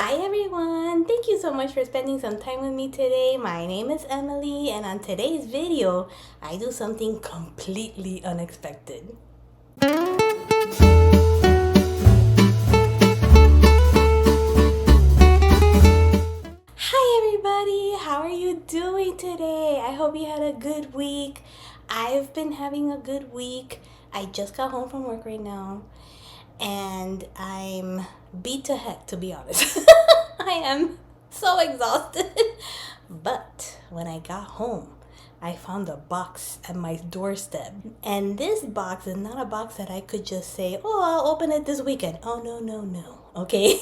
Hi everyone! Thank you so much for spending some time with me today. My name is Emily, and on today's video, I do something completely unexpected. Hi everybody! How are you doing today? I hope you had a good week. I've been having a good week. I just got home from work right now, and I'm beat to heck, to be honest. I am so exhausted. But when I got home, I found a box at my doorstep. And this box is not a box that I could just say, oh, I'll open it this weekend. Oh, no, no, no. Okay?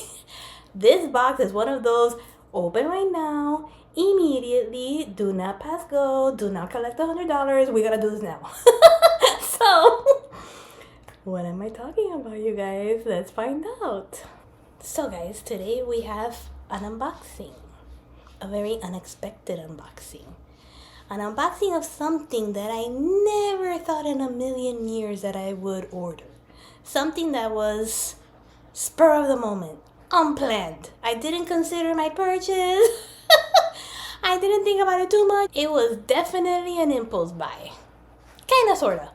This box is one of those open right now, immediately, do not pass go, do not collect $100. We gotta do this now. So, what am I talking about, you guys? Let's find out. So, guys, today we have an unboxing. A very unexpected unboxing. An unboxing of something that I never thought in a million years that I would order. Something that was spur of the moment, unplanned. I didn't consider my purchase. I didn't think about it too much. It was definitely an impulse buy. Kinda, sorta.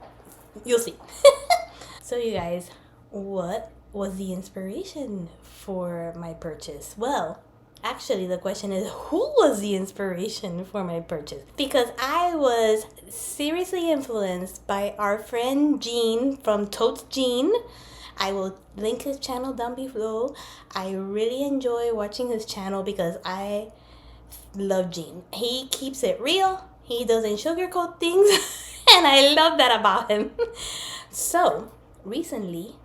You'll see. So you guys, what was the inspiration for my purchase? Well, actually, the question is, who was the inspiration for my purchase? Because I was seriously influenced by our friend Gene from Totes Gene. I will link his channel down below. I really enjoy watching his channel because I love Gene. He keeps it real. He doesn't sugarcoat things. And I love that about him. So, recently,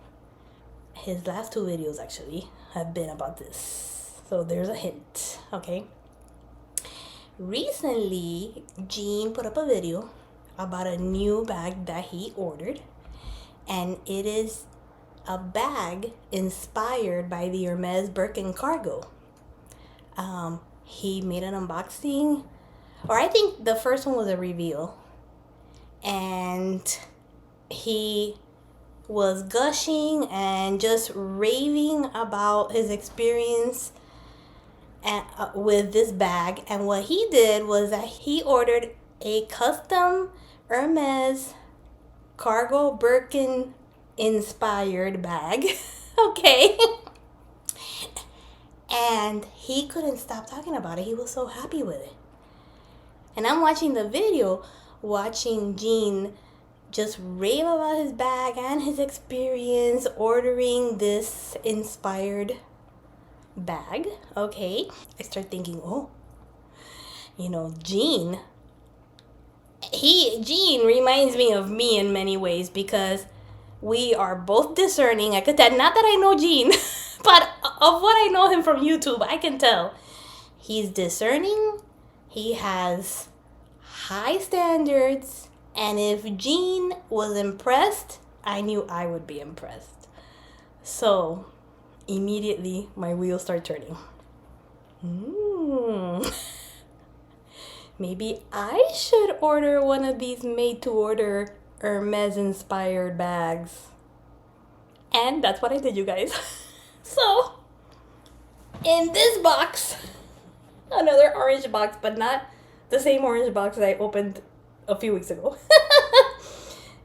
his last two videos actually have been about this. So there's a hint, okay? Recently, Gene put up a video about a new bag that he ordered. And it is a bag inspired by the Hermes Birkin cargo. He made an unboxing, or I think the first one was a reveal. And he was gushing and just raving about his experience with this bag. And what he did was that he ordered a custom Hermes cargo Birkin inspired bag. Okay. And he couldn't stop talking about it. He was so happy with it. And I'm watching the video, watching Gene just rave about his bag and his experience ordering this inspired bag. Okay. I start thinking, oh, Gene reminds me of me in many ways because we are both discerning. I could tell, not that I know Gene, but of what I know him from YouTube, I can tell he's discerning. He has high standards. And if Gene was impressed, I knew I would be impressed. So, immediately, my wheels start turning. Maybe I should order one of these made-to-order Hermes-inspired bags. And that's what I did, you guys. So, in this box, another orange box, but not the same orange box that I opened a few weeks ago.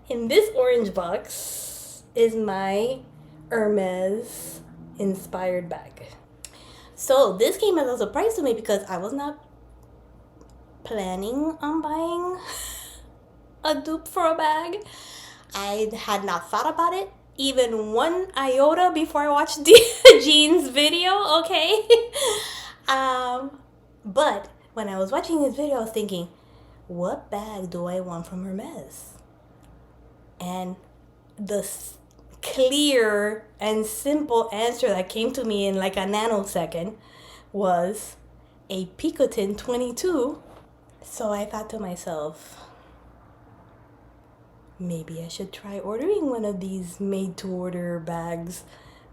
In this orange box is my Hermes inspired bag. So this came as a surprise to me because I was not planning on buying a dupe for a bag. I had not thought about it even one iota before I watched Gene's video, okay? But when I was watching his video, I was thinking, what bag do I want from Hermes? And the clear and simple answer that came to me in like a nanosecond was a Picotin 22. So I thought to myself, maybe I should try ordering one of these made-to-order bags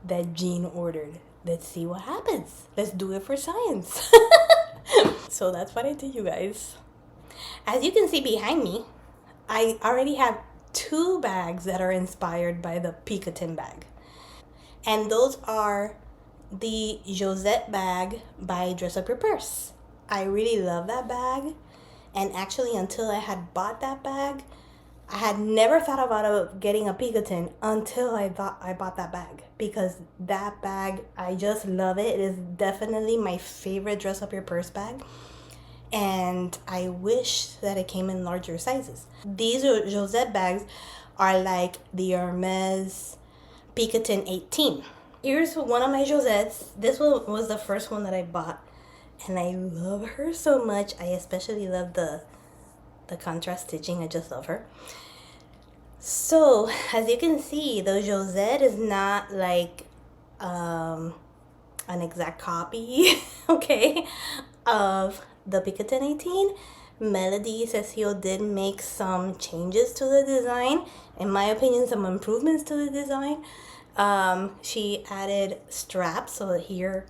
that Gene ordered. Let's see what happens. Let's do it for science. So that's what I did, you guys. As you can see behind me, I already have two bags that are inspired by the Picotin bag. And those are the Josette Bag by Dress Up Your Purse. I really love that bag. And actually, until I had bought that bag, I had never thought about getting a Picotin until I bought that bag, because that bag, I just love it. It is definitely my favorite Dress Up Your Purse bag, and I wish that it came in larger sizes. These Josette bags are like the Hermes Picotin 18. Here's one of my Josettes. This one was the first one that I bought, and I love her so much. I especially love the contrast stitching. I just love her. So as you can see, the Josette is not like an exact copy, okay, of the Picotin 18. Melody Cecile did make some changes to the design. In my opinion, some improvements to the design. She added straps, so here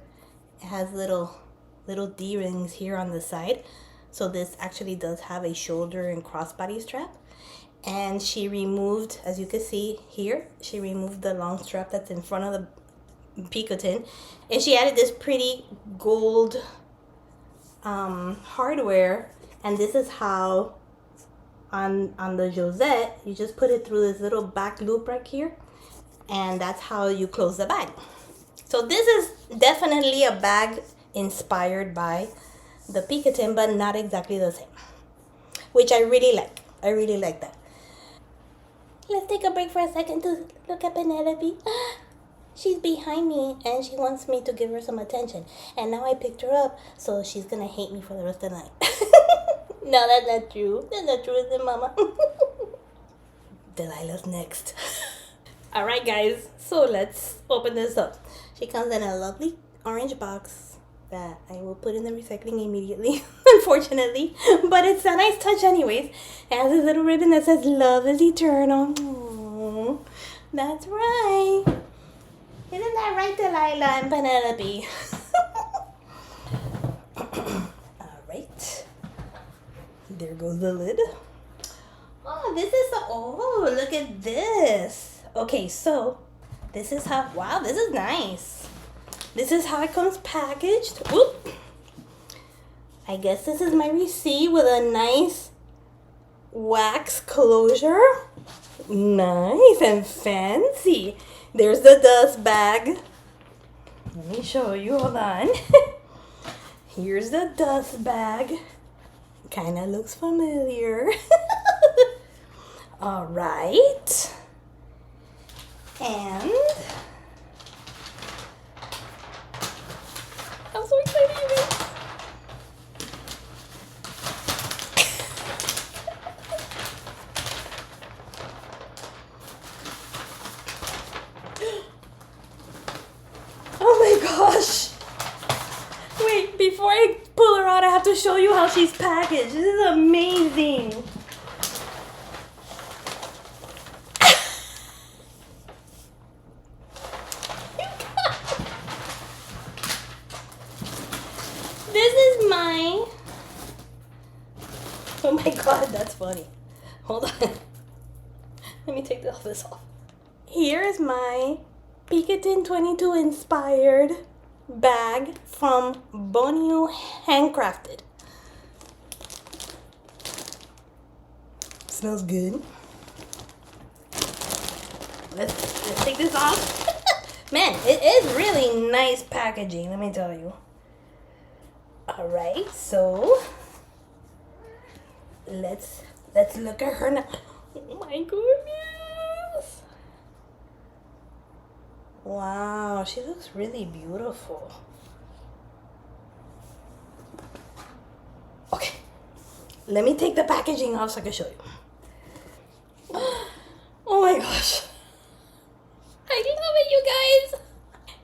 it has little D-rings here on the side. So this actually does have a shoulder and crossbody strap. And she removed, as you can see here, she removed the long strap that's in front of the Picotin, and she added this pretty gold hardware. And this is how on the Josette, you just put it through this little back loop right here, and that's how you close the bag. So this is definitely a bag inspired by the Picotin, but not exactly the same, which I really like. I really like that. Let's take a break for a second to look at Penelope. She's behind me and she wants me to give her some attention. And now I picked her up, so she's gonna hate me for the rest of the night. No, that's not true. That's not true, is it, Mama? Delilah's next. Alright, guys, so let's open this up. She comes in a lovely orange box that I will put in the recycling immediately, unfortunately. But it's a nice touch anyways. It has this little ribbon that says love is eternal. Aww, that's right. Isn't that right, Delilah and Penelope? Alright. There goes the lid. Oh, this is oh, look at this. Okay, so this is how, wow, this is nice. This is how it comes packaged. Oop. I guess this is my receipt with a nice wax closure. Nice and fancy. There's the dust bag. Let me show you, hold on. Here's the dust bag. Kind of looks familiar. All right. And I'm so excited, you guys. Oh my gosh. Wait, before I pull her out, I have to show you how she's packaged. This is amazing. This is my... Oh my god, that's funny. Hold on. Let me take all this off. Here is my Picotin 22 inspired bag from Bonio Handcrafted. Smells good. Let's take this off. Man, it is really nice packaging, let me tell you. Alright, so let's look at her now. Oh my goodness. Wow, she looks really beautiful. Okay, let me take the packaging off so I can show you. Oh my gosh. I love it, you guys.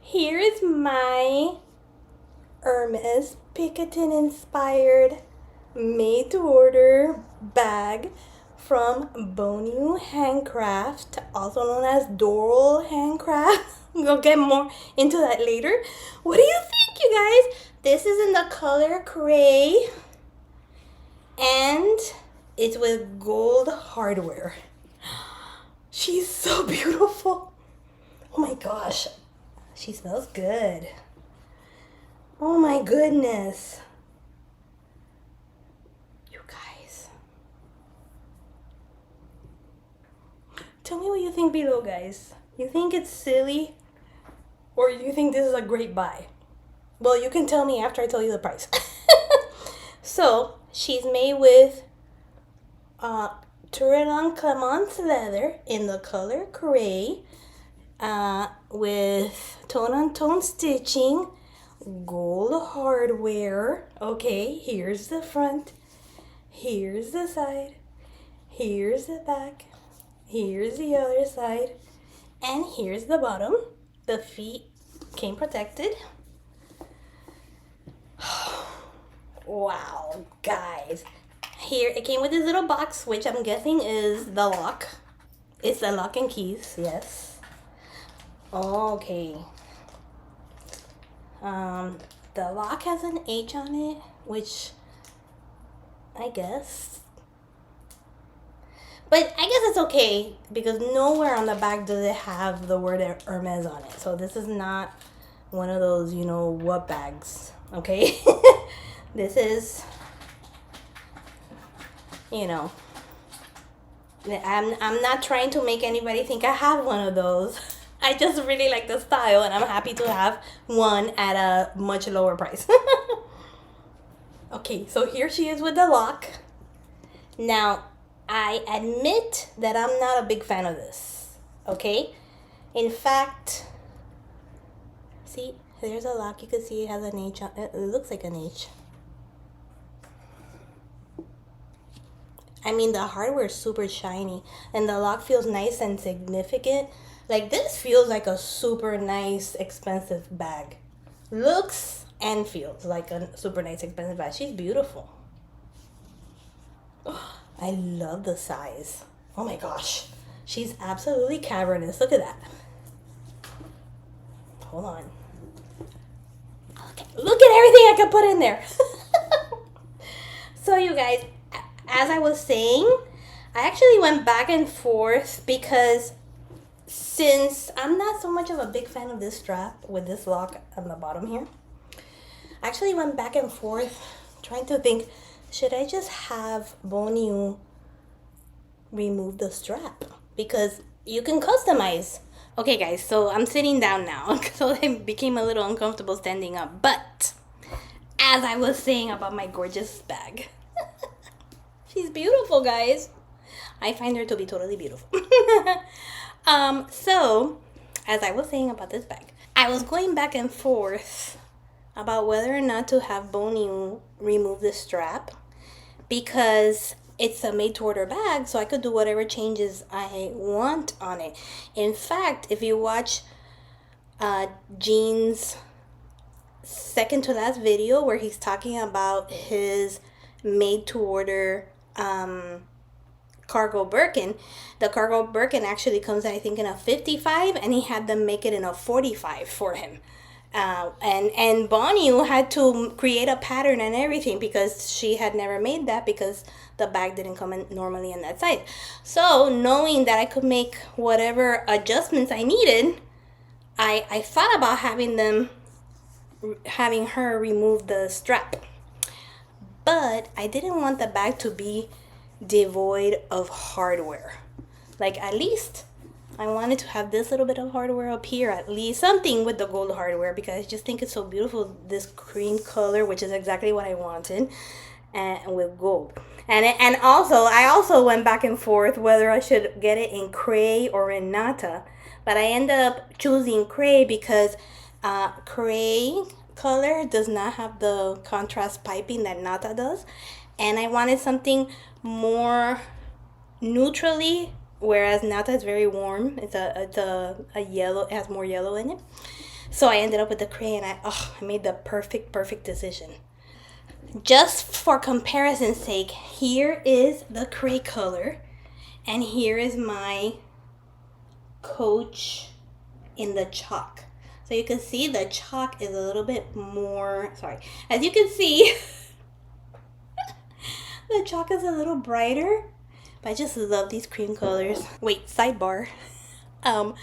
Here is my Hermes Picotin inspired made to order bag from Bonio Handcraft, also known as Doral Handcraft. We'll get more into that later. What do you think, you guys? This is in the color gray and it's with gold hardware. She's so beautiful. Oh my gosh, she smells good. Oh my goodness. You guys. Tell me what you think below, guys. You think it's silly? Or you think this is a great buy? Well, you can tell me after I tell you the price. So, she's made with Turin Clemence leather in the color gray, with tone-on-tone stitching, gold hardware. Okay, here's the front, here's the side, here's the back, here's the other side, and here's the bottom. The feet came protected. Wow, guys. Here, it came with this little box, which I'm guessing is the lock. It's the lock and keys, yes. Okay. The lock has an H on it, which I guess. But I guess it's okay because nowhere on the back does it have the word Hermes on it. So this is not one of those, you know, what bags, okay? This is, you know, I'm not trying to make anybody think I have one of those. I just really like the style and I'm happy to have one at a much lower price. Okay, so here she is with the lock. Now, I admit that I'm not a big fan of this, okay? In fact, see, there's a lock. You can see it has an H on it. It looks like an H. I mean, the hardware is super shiny and the lock feels nice and significant. Like, this feels like a super nice, expensive bag. Looks and feels like a super nice, expensive bag. She's beautiful. Oh, I love the size. Oh my gosh. She's absolutely cavernous. Look at that. Hold on. Okay. Look at everything I could put in there. So, you guys, as I was saying, I actually went back and forth because since I'm not so much of a big fan of this strap with this lock on the bottom here, I actually went back and forth trying to think, should I just have Bonu remove the strap? Because you can customize. Okay, guys, so I'm sitting down now, so I became a little uncomfortable standing up. But as I was saying about my gorgeous bag, she's beautiful, guys. I find her to be totally beautiful. So, as I was saying about this bag, I was going back and forth about whether or not to have Bonu remove the strap because it's a made-to-order bag, so I could do whatever changes I want on it. In fact, if you watch Gene's second to last video where he's talking about his made-to-order cargo Birkin, the cargo Birkin actually comes, I think, in a 55, and he had them make it in a 45 for him. And Bonnie had to create a pattern and everything because she had never made that because the bag didn't come in normally in that size. So knowing that I could make whatever adjustments I needed, I thought about having her remove the strap. But I didn't want the bag to be devoid of hardware. Like, at least I wanted to have this little bit of hardware up here, at least something with the gold hardware, because I just think it's so beautiful, this cream color, which is exactly what I wanted, and with gold. And also, I also went back and forth whether I should get it in cray or in nata, but I ended up choosing cray because cray color does not have the contrast piping that nata does, and I wanted something more neutrally, whereas nata is very warm. It's a yellow. It has more yellow in it. So I ended up with the cray, and I made the perfect decision. Just for comparison's sake, here is the cray color, and here is my Coach in the chalk. So you can see the chalk is a little bit more, as you can see, the chalk is a little brighter. But I just love these cream colors. Wait, sidebar. I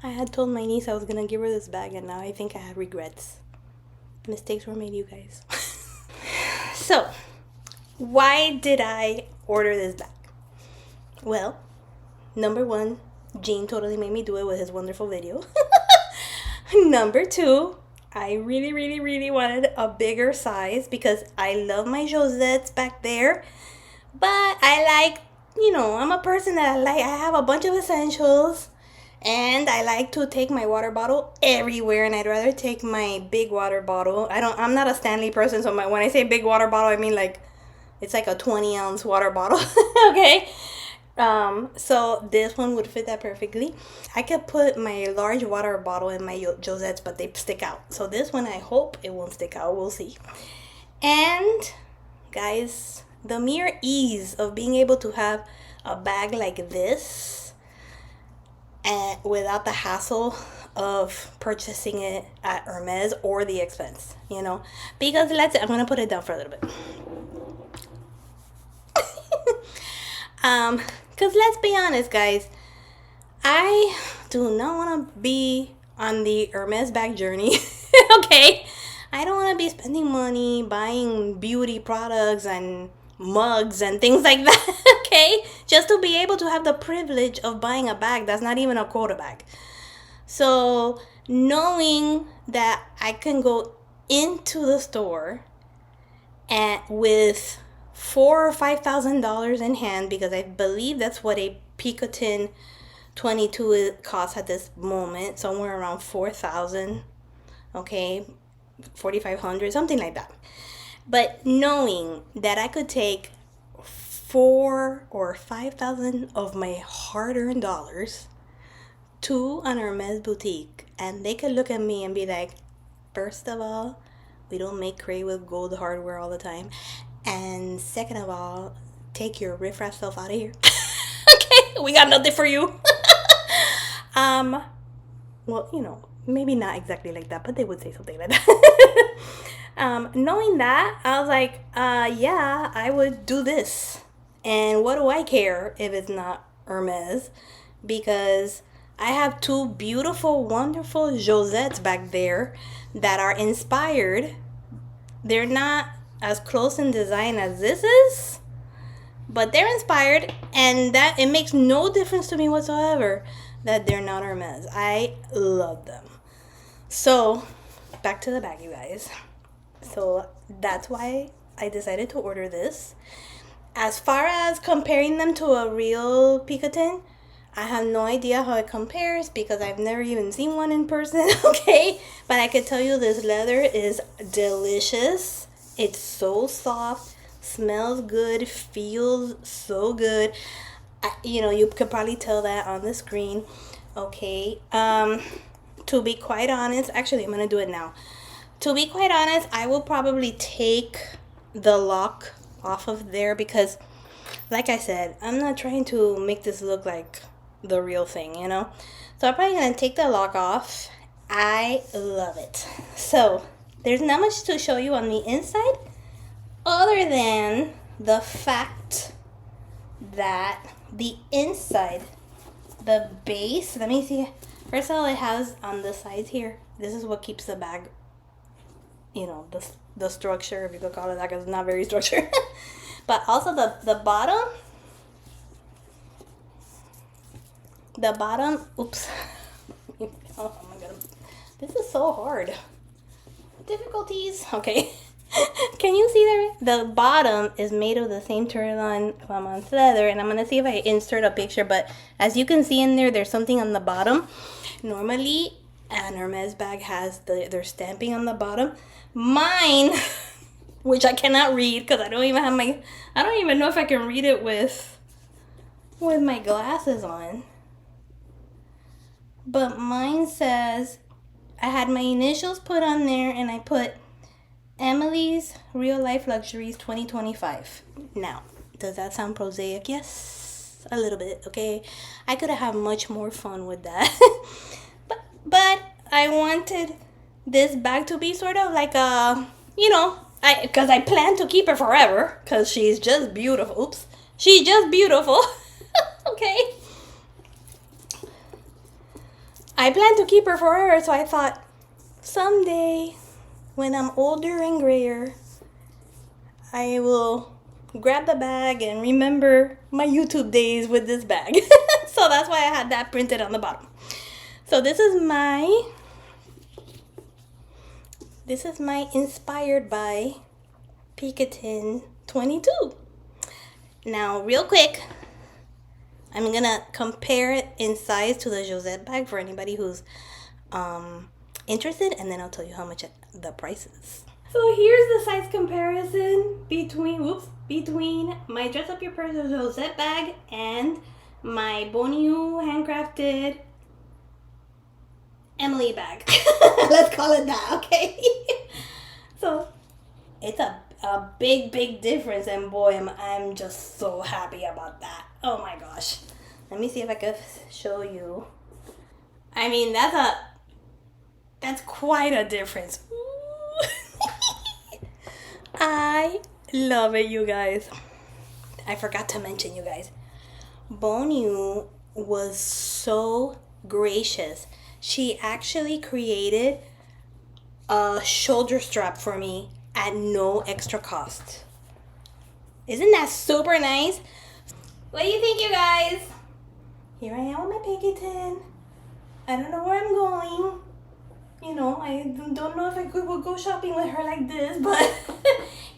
had told my niece I was gonna give her this bag, and now I think I have regrets. Mistakes were made, you guys. So, why did I order this bag? Well, number one, Gene totally made me do it with his wonderful video. Number two, I really, really, really wanted a bigger size because I love my Josettes back there. But I like, I'm a person that I have a bunch of essentials. And I like to take my water bottle everywhere, and I'd rather take my big water bottle. I'm not a Stanley person, so when I say big water bottle, I mean like it's like a 20-ounce water bottle. Okay. So this one would fit that perfectly. I could put my large water bottle in my Josettes, but they stick out. So this one, I hope it won't stick out. We'll see. And guys, the mere ease of being able to have a bag like this and without the hassle of purchasing it at Hermes or the expense, because I'm gonna put it down for a little bit. Because let's be honest, guys, I do not want to be on the Hermes bag journey. Okay, I don't want to be spending money buying beauty products and mugs and things like that. Okay, just to be able to have the privilege of buying a bag that's not even a quota bag. So knowing that I can go into the store and with $4,000 or $5,000 in hand, because I believe that's what a Picotin 22 costs at this moment, somewhere around 4,000, okay, 4,500, something like that. But knowing that I could take 4,000 or 5,000 of my hard-earned dollars to an Hermes boutique, and they could look at me and be like, first of all, we don't make gray with gold hardware all the time, and second of all, take your riffraff self out of here. Okay, we got nothing for you. Well, maybe not exactly like that, but they would say something like that. Knowing that, I was like, yeah, I would do this. And what do I care if it's not Hermes? Because I have two beautiful, wonderful Josettes back there that are inspired. They're not as close in design as this is, but they're inspired, and that it makes no difference to me whatsoever that they're not Hermes. I love them. So, back to the bag, you guys. So, that's why I decided to order this. As far as comparing them to a real Picotin, I have no idea how it compares because I've never even seen one in person, okay? But I could tell you this leather is delicious. It's so soft, smells good, feels so good. You could probably tell that on the screen, okay? To be quite honest, actually, I'm going to do it now. To be quite honest, I will probably take the lock off of there because, like I said, I'm not trying to make this look like the real thing, So I'm probably going to take the lock off. I love it. So there's not much to show you on the inside other than the fact that the inside, the base, let me see. First of all, it has on the sides here, this is what keeps the bag, the structure, if you could call it that, because it's not very structured. But also the bottom, oops. Oh my god, this is so hard. Difficulties. Okay. Can you see there? The bottom is made of the same Turlon Clemence leather, and I'm going to see if I insert a picture, but as you can see in there, there's something on the bottom. Normally, an Hermes bag has their stamping on the bottom. Mine, which I cannot read because I don't even know if I can read it with my glasses on. But mine says, I had my initials put on there, and I put Emily's Real Life Luxuries 2025. Now, does that sound prosaic? Yes, a little bit, okay? I could have had much more fun with that. but I wanted this bag to be sort of like a, because I plan to keep her forever, because she's just beautiful. Oops. She's just beautiful. Okay? I plan to keep her forever, so I thought, someday when I'm older and grayer, I will grab the bag and remember my YouTube days with this bag. So that's why I had that printed on the bottom. So this is my inspired by Picatin 22. Now, real quick, I'm gonna compare it in size to the Josette bag for anybody who's interested, and then I'll tell you how much the price is. So here's the size comparison between my Dress Up Your Purse Josette bag and my Boniu handcrafted Emily bag. Let's call it that, okay? So it's a big difference, and boy, I'm just so happy about that. Oh my gosh. Let me see if I can show you. I mean, that's quite a difference. I love it, you guys. I forgot to mention, you guys, Boniu was so gracious. She actually created a shoulder strap for me at no extra cost. Isn't that super nice? What do you think, you guys? Here I am with my Picatin. I don't know where I'm going. You know, I don't know if I could go shopping with her like this, but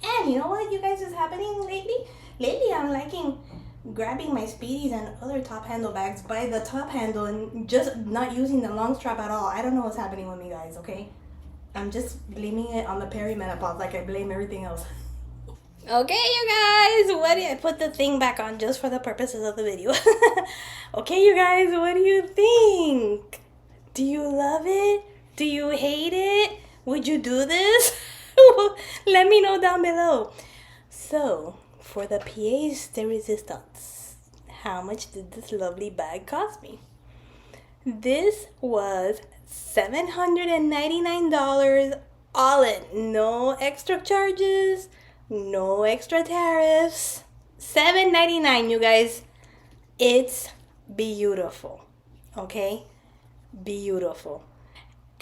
and you know what, you guys, is happening lately? Lately, I'm liking grabbing my Speedies and other top handle bags by the top handle and just not using the long strap at all. I don't know what's happening with me, guys, okay? I'm just blaming it on the perimenopause like I blame everything else. Okay, you guys, I put the thing back on just for the purposes of the video. Okay, you guys, what do you think? Do you love it? Do you hate it? Would you do this? Let me know down below. So, for the pièce de résistance, how much did this lovely bag cost me? This was $799 all in. No extra charges, no extra tariffs. $799, you guys. It's beautiful. Okay? Beautiful.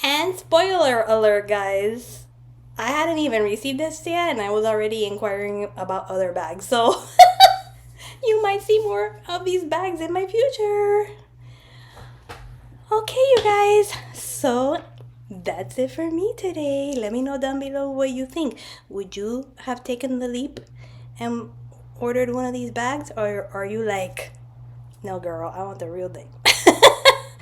And spoiler alert, guys, I hadn't even received this yet, and I was already inquiring about other bags. So you might see more of these bags in my future. Okay, you guys, so that's it for me today. Let me know down below what you think. Would you have taken the leap and ordered one of these bags, or are you like, no girl, I want the real thing?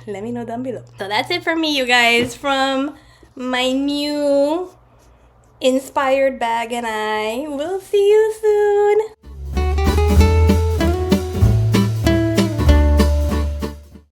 Let me know down below. So that's it for me, you guys, from my new inspired bag, and I will see you soon.